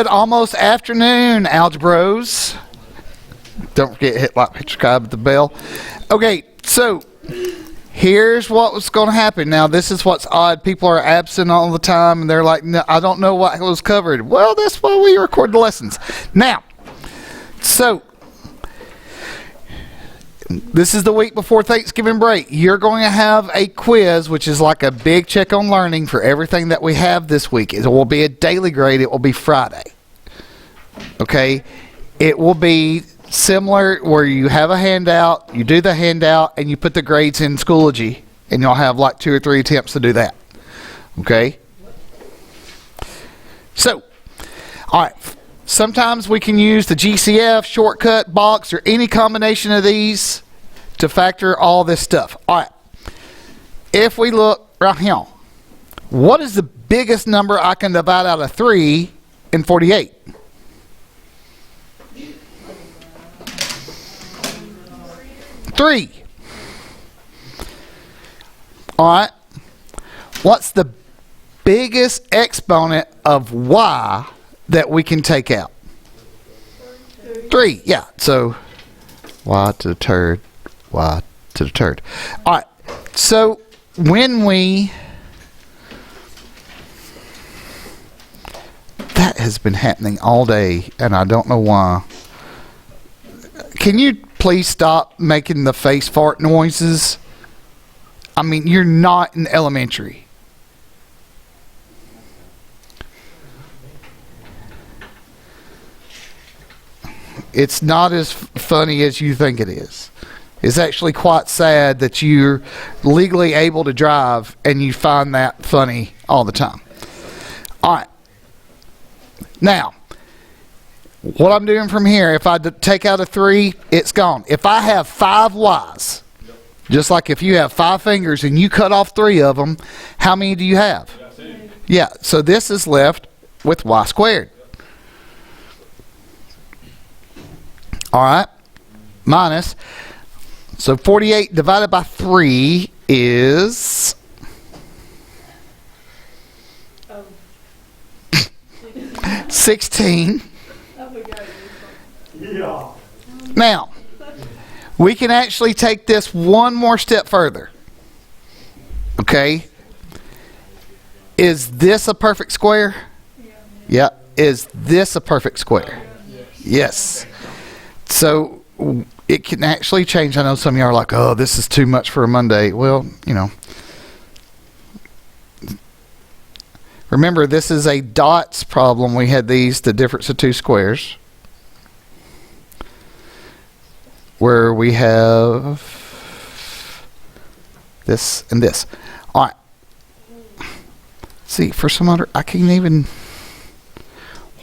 Good almost afternoon, algebros. Don't forget to hit like, subscribe, at the bell. Okay, so here's what was going to happen. Now, this is what's odd. People are absent all the time, and they're like, no, I don't know what was covered. Well, that's why we record the lessons. Now, so this is the week before Thanksgiving break. You're going to have a quiz, which is like a big check on learning for everything that we have this week. It will be a daily grade. It will be Friday. Okay? It will be similar where you have a handout, you do the handout, and you put the grades in Schoology, and you'll have like 2 or 3 attempts to do that. Okay? So, all right. Sometimes we can use the GCF, shortcut, box, or any combination of these to factor all this stuff. All right. If we look right here, what is the biggest number I can divide out of 3 and 48? Three. All right. What's the biggest exponent of y that we can take out? 3. Yeah. So y to the third, y to the third. All right. So when we, that has been happening all day, and I don't know why. Can you please stop making the face fart noises? I mean, you're not in elementary. It's not as funny as you think it is. It's actually quite sad that you're legally able to drive and you find that funny all the time. All right. Now, what I'm doing from here, if I take out a 3, it's gone. If I have 5 y's, just like if you have 5 fingers and you cut off 3 of them, how many do you have? Yeah, so this is left with y squared. All right, minus. So 48 divided by 3 is 16. Yeah. Now, we can actually take this one more step further. Okay? Is this a perfect square? Yeah. Is this a perfect square? Yes. So it can actually change. I know some of you are like, oh, this is too much for a Monday. Well, you know. Remember, this is a dots problem. We had these, the difference of 2 squares, where we have this and this. All right. See, for some other, I can't even.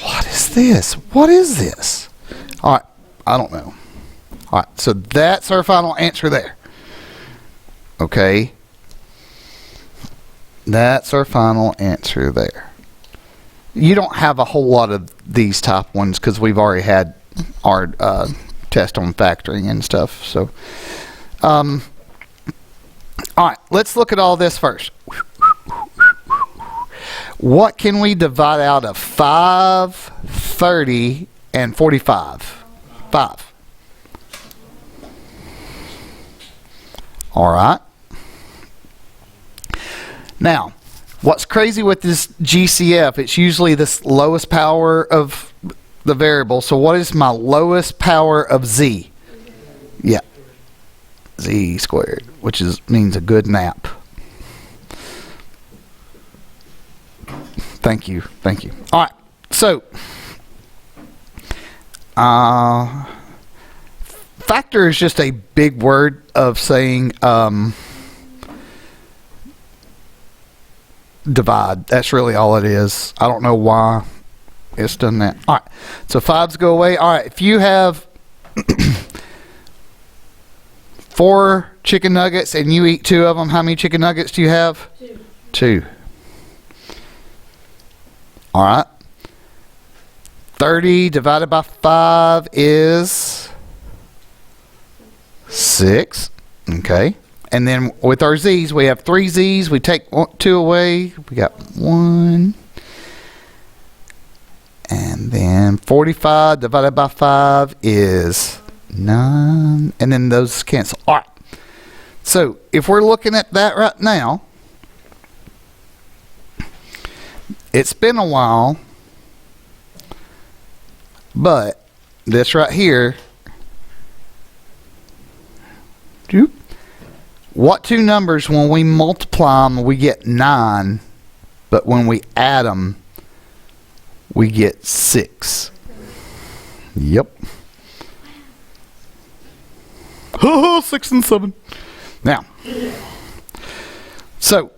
What is this? What is this? All right. I don't know. All right. So that's our final answer there. Okay. That's our final answer there. You don't have a whole lot of these type ones because we've already had our test on factoring and stuff. So, all right, let's look at all this first. What can we divide out of 5, 30, and 45? 5. All right. Now, what's crazy with this GCF, it's usually the lowest power of the variable. So what is my lowest power of z? Yeah. Z squared, which means a good nap. Thank you. Thank you. All right. So, factor is just a big word of saying divide. That's really all it is. I don't know why it's done that. All right. So 5's go away. All right. If you have 4 chicken nuggets and you eat 2 of them, how many chicken nuggets do you have? 2. All right. 30 divided by 5 is 6. Okay. And then with our z's, we have 3 z's. We take 2 away. We got 1 and And then 45 divided by 5 is 9. And then those cancel. All right. So if we're looking at that right now, it's been a while, but this right here, what two numbers, when we multiply them, we get 9, but when we add them, we get 6. Yep. 6 and 7. Now, so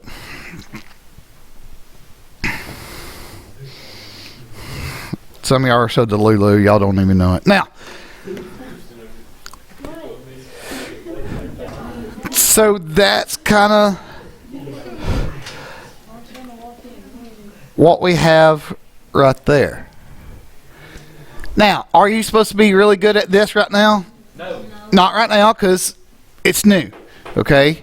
some of y'all are so delulu, y'all don't even know it. Now, so that's kind of what we have right there. Now, are you supposed to be really good at this right now? No. Not right now, because it's new. Okay?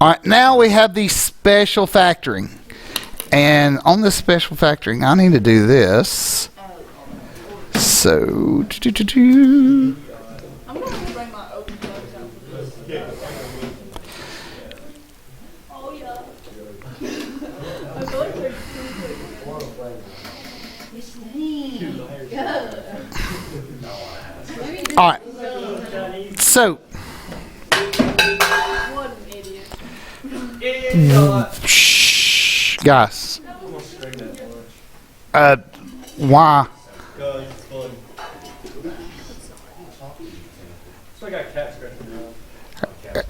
All right, now we have the special factoring. And on this special factoring, I need to do this. So, I'm going to bring my open clothes out for this. Oh, yeah. I feel like they're too all right. So, What an idiot. shh, guys. Why?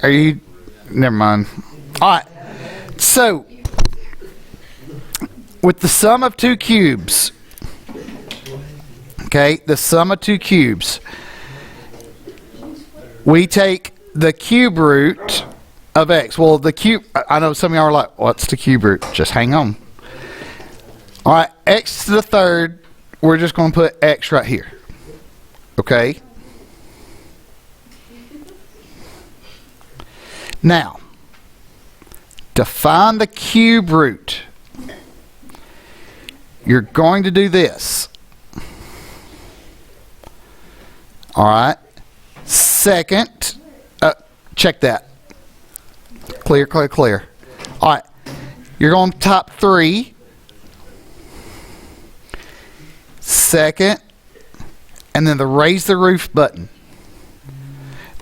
Are you? Never mind. All right. So, with the sum of two cubes, okay, the sum of two cubes, we take the cube root of x. Well, the cube, I know some of y'all are like, what's the cube root? Just hang on. All right, x to the third, we're just going to put x right here. Okay? Now, to find the cube root, you're going to do this. All right? Second, check that. Clear, clear, clear. All right. You're going to type 3. Second, and then the raise the roof button.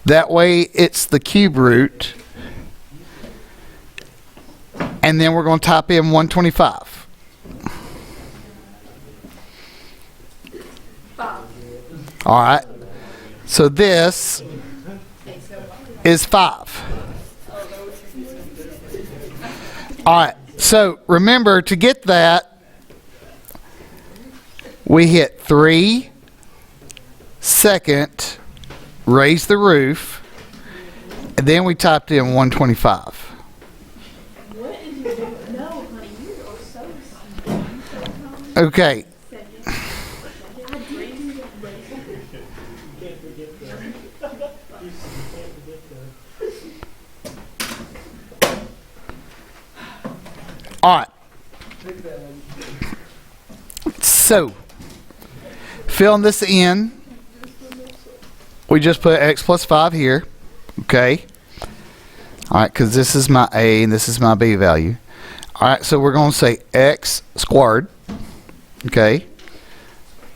That way it's the cube root. And then we're going to type in 125. 5. All right. So this is 5. All right. So remember, to get that, we hit 3, second, raise the roof, and then we typed in 125. What is you doing? No, honey, you are so stupid. Okay. All right. So, filling this in, we just put x plus 5 here. Okay. All right, because this is my a and this is my b value. All right, so we're going to say x squared. Okay.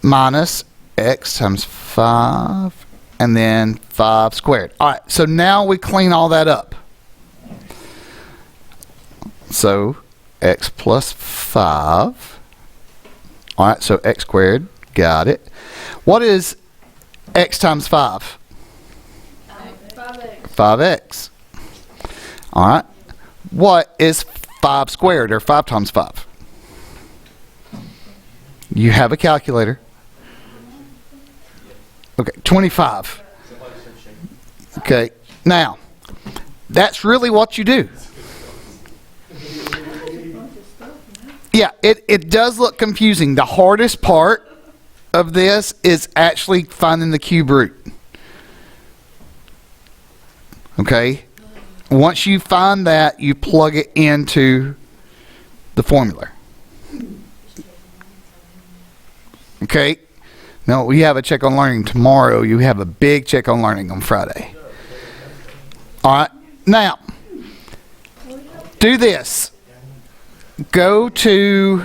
Minus x times 5 and then 5 squared. All right, so now we clean all that up. So, x plus 5. All right, so x squared. Got it. What is x times 5? 5x. 5x. All right. What is 5 squared, or 5 times 5? You have a calculator. Okay, 25. Okay, now, that's really what you do. Yeah, it does look confusing. The hardest part of this is actually finding the cube root. Okay? Once you find that, you plug it into the formula. Okay? No, we have a check on learning tomorrow. You have a big check on learning on Friday. All right? Now, do this. Go to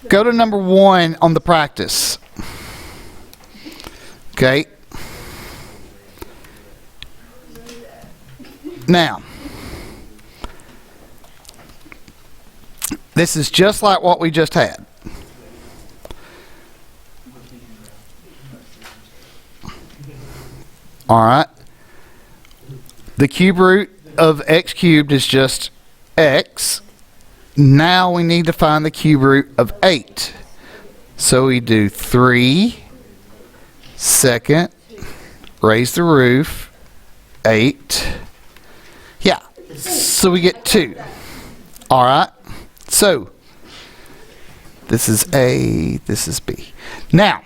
number 1 on the practice. Okay? Now, this is just like what we just had. All right. The cube root of x cubed is just x. Now we need to find the cube root of 8. So we do 3, second, raise the roof, 8. Yeah. So we get 2. All right. So this is A, this is B. Now,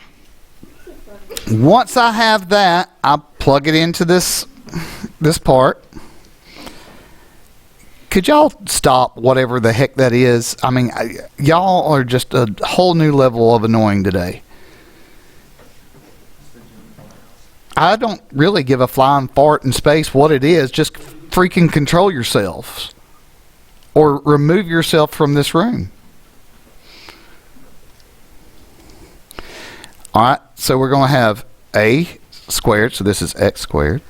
once I have that, I plug it into this part. Could y'all stop whatever the heck that is? I mean, y'all are just a whole new level of annoying today. I don't really give a flying fart in space what it is. Just freaking control yourselves. Or remove yourself from this room. Alright, so we're going to have a squared, so this is x squared.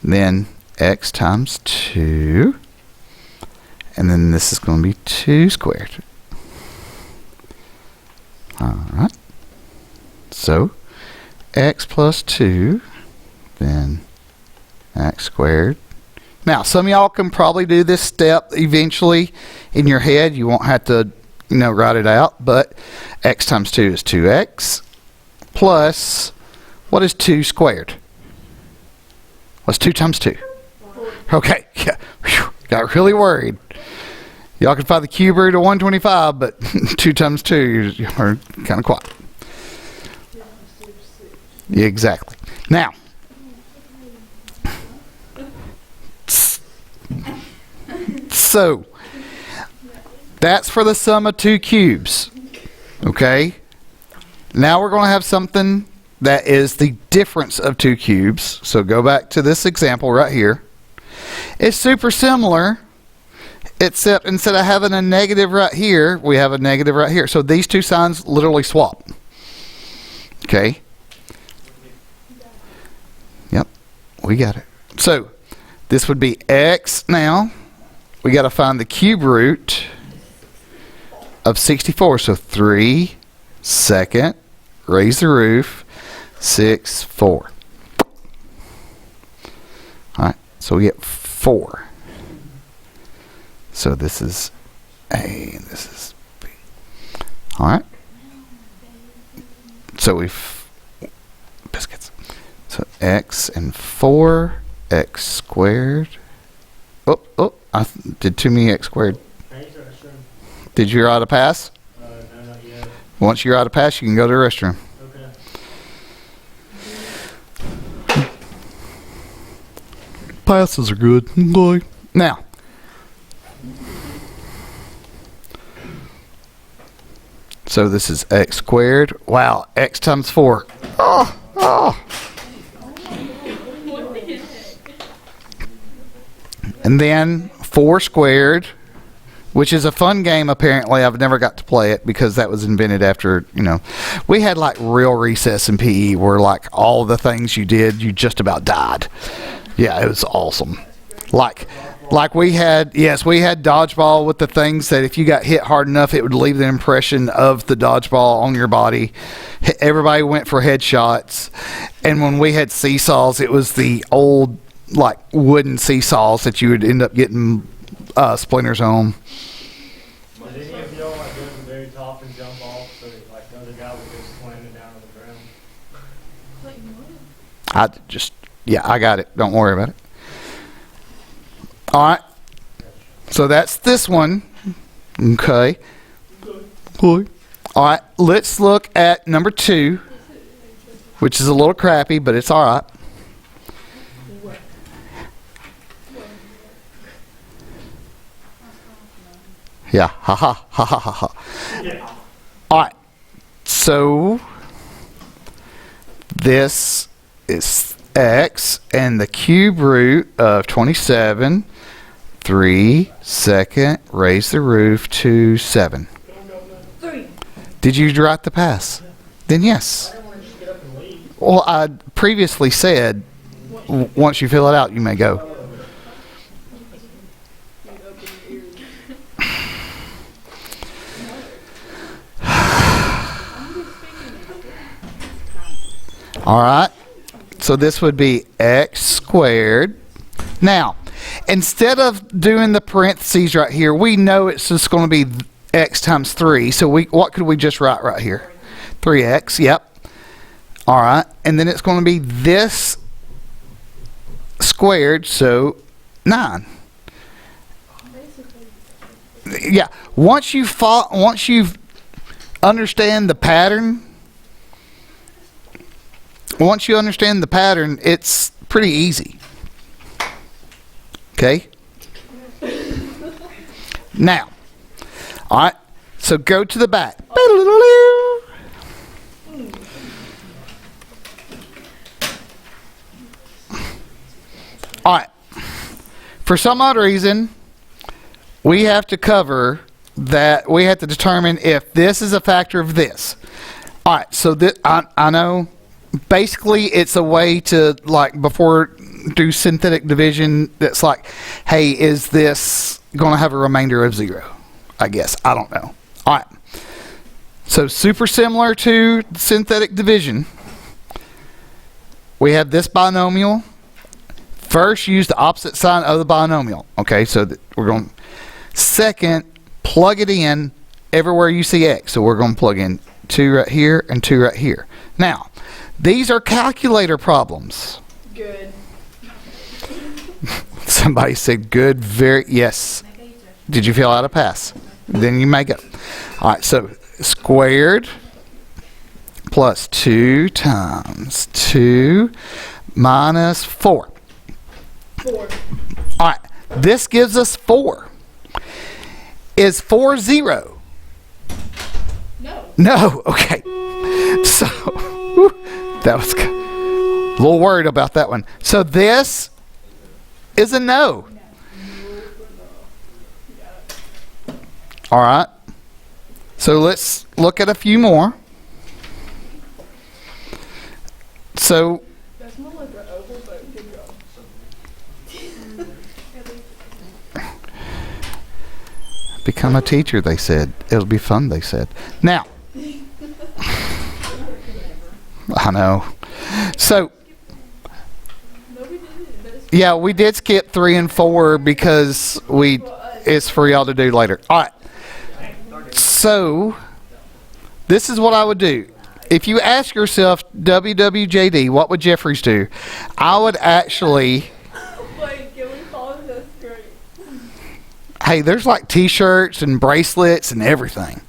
And then x times 2. And then this is going to be 2 squared. Alright. So, x plus 2, then x squared. Now, some of y'all can probably do this step eventually in your head. You won't have to, write it out. But x times 2 is 2x. Plus, what is 2 squared? What's 2 times 2? Okay, yeah. Whew, got really worried. Y'all can find the cube root of 125, but 2 times 2, you are kind of quiet. Yeah, exactly. Now, so, that's for the sum of 2 cubes. Okay? Now we're going to have something that is the difference of 2 cubes. So go back to this example right here. It's super similar, except instead of having a negative right here, we have a negative right here. So these two signs literally swap. Okay? Yep, we got it. So this would be x now. We got to find the cube root of 64. So 3, second, raise the roof, 6, 4. Alright, so we get 4. So this is A and this is B. Alright. So we've biscuits. So x and 4, x squared. Oh, I did too many x squared. Did you out of pass? No, not yet. Once you're out of pass, you can go to the restroom. Okay. Passes are good. Okay. Now, so this is x squared. Wow, x times 4. Oh. And then 4 squared, which is a fun game apparently. I've never got to play it because that was invented after, we had like real recess in PE where like all the things you did, you just about died. Yeah, it was awesome. Like we had dodgeball with the things that if you got hit hard enough, it would leave the impression of the dodgeball on your body. Everybody went for headshots. And when we had seesaws, it was the old like wooden seesaws that you would end up getting splinters on. Did any of y'all like go to the very top and jump off so that like the other guy would just slam it down on the ground? I got it. Don't worry about it. Alright. So that's this one. Okay. Alright, let's look at number 2, which is a little crappy, but it's alright. Yeah, ha. Yeah. Alright, So this is x, and the cube root of 27, 3, second, raise the roof to 7. 3. Did you write the pass? Then yes. Well, I previously said once you fill it out, you may go. All right. So this would be x squared. Now, instead of doing the parentheses right here, we know it's just going to be x times 3. So what could we just write right here? 3x, yep. All right. And then it's going to be this squared, so 9. Yeah. Once you understand the pattern, it's pretty easy. Okay? Now, all right, so go to the back. All right. For some odd reason, we have to cover that. We have to determine if this is a factor of this. All right, so I know basically it's a way to, like, before do synthetic division, that's like, hey, is this going to have a remainder of 0? I guess. I don't know. All right. So super similar to synthetic division. We have this binomial. First, use the opposite sign of the binomial. Okay, so we're going to, second, plug it in everywhere you see x. So we're going to plug in 2 right here and 2 right here. Now, these are calculator problems. Good. Somebody said good, yes. Did you fill out a pass? Then you make it. All right, so squared plus 2 times 2 minus 4. 4. All right, this gives us 4. Is 4 0? No. No, okay. So, that was good. A little worried about that one. So this is a no. All right. So let's look at a few more. So That's more like an oval, but good job. become a teacher, they said. It'll be fun, they said. Now, I know. So, yeah, we did skip 3 and 4 because it's for y'all to do later. All right. So, this is what I would do. If you ask yourself, WWJD, what would Jeffries do? I would actually... Wait, can we follow this? Great. Hey, there's like t-shirts and bracelets and everything.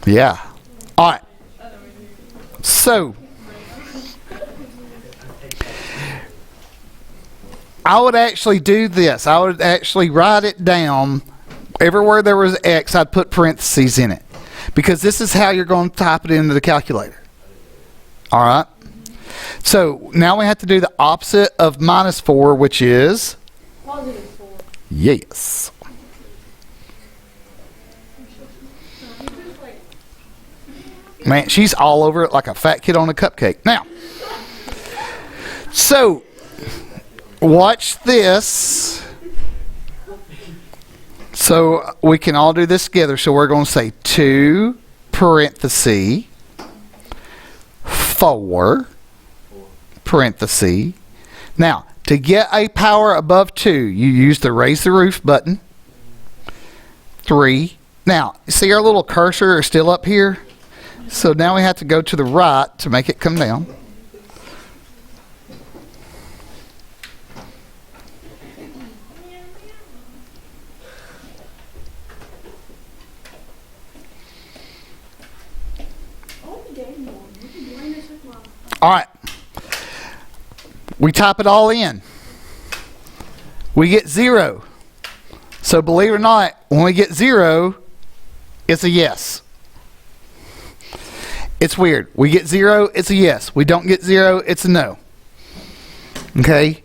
Yeah. All right. So, I would actually do this. I would actually write it down. Everywhere there was X, I'd put parentheses in it. Because this is how you're going to type it into the calculator. All right? So, now we have to do the opposite of minus 4, which is? Positive 4. Yes. Man, she's all over it like a fat kid on a cupcake. Now, so, watch this. So, we can all do this together. So, we're going to say 2 parenthesis 4 parenthesis. Now, to get a power above 2, you use the raise the roof button. 3. Now, see our little cursor is still up here? So now we have to go to the right to make it come down. All right. We type it all in. We get 0. So believe it or not, when we get 0, it's a yes. It's weird. We get 0, it's a yes. We don't get 0, it's a no. Okay?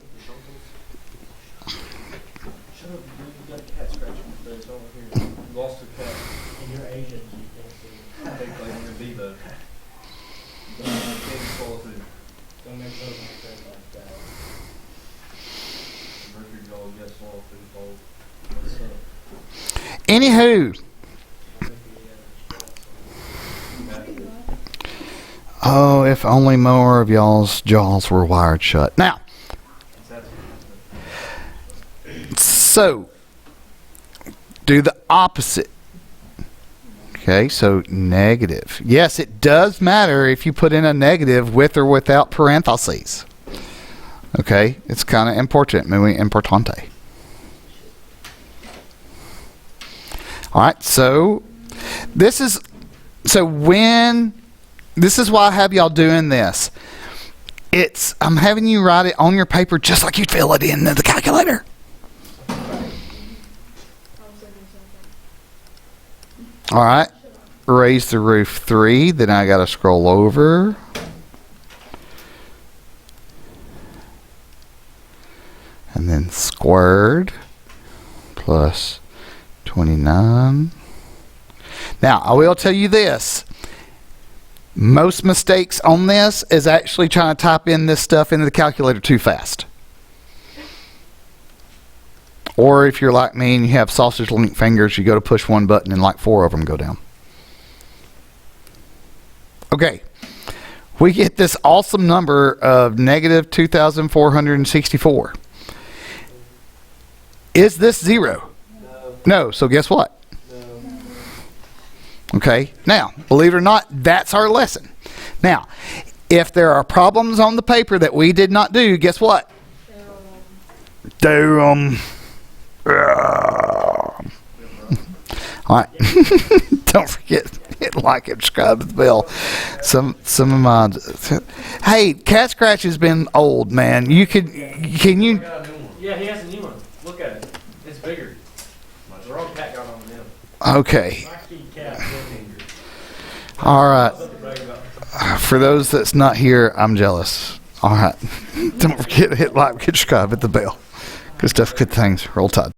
Shut up, you got a cat scratching your face over here. You lost a cat. And you're Asian, so you can't see it. I think like you're Viva. Can't fall through. Don't make those mistakes like that. Mercury dog gets fall through hole. What's up? Anywho. I think we Oh, if only more of y'all's jaws were wired shut. Now, so, do the opposite. Okay, so negative. Yes, it does matter if you put in a negative with or without parentheses. Okay, it's kind of important, muy importante. All right, so this is why I have y'all doing this. I'm having you write it on your paper just like you'd fill it in the calculator. All right, raise the roof 3. Then I got to scroll over. And then squared plus 29. Now, I will tell you this. Most mistakes on this is actually trying to type in this stuff into the calculator too fast. Or if you're like me and you have sausage link fingers, you go to push one button and like 4 of them go down. Okay. We get this awesome number of negative 2,464. Is this 0? No. No. So guess what? No. Okay. Now, believe it or not, that's our lesson. Now, if there are problems on the paper that we did not do, guess what? Do them. All right. Don't forget hit like and subscribe to the bell. Some of my. Hey, Cat Scratch has been old, man. You can you? Yeah, he has a new one. Look at it. It's bigger. The wrong cat got on him. Okay. My key cat fingers. All right. Something to brag about. For those that's not here, I'm jealous. All right. Don't forget to hit like and subscribe at the bell. Good stuff, good things. Roll Tide.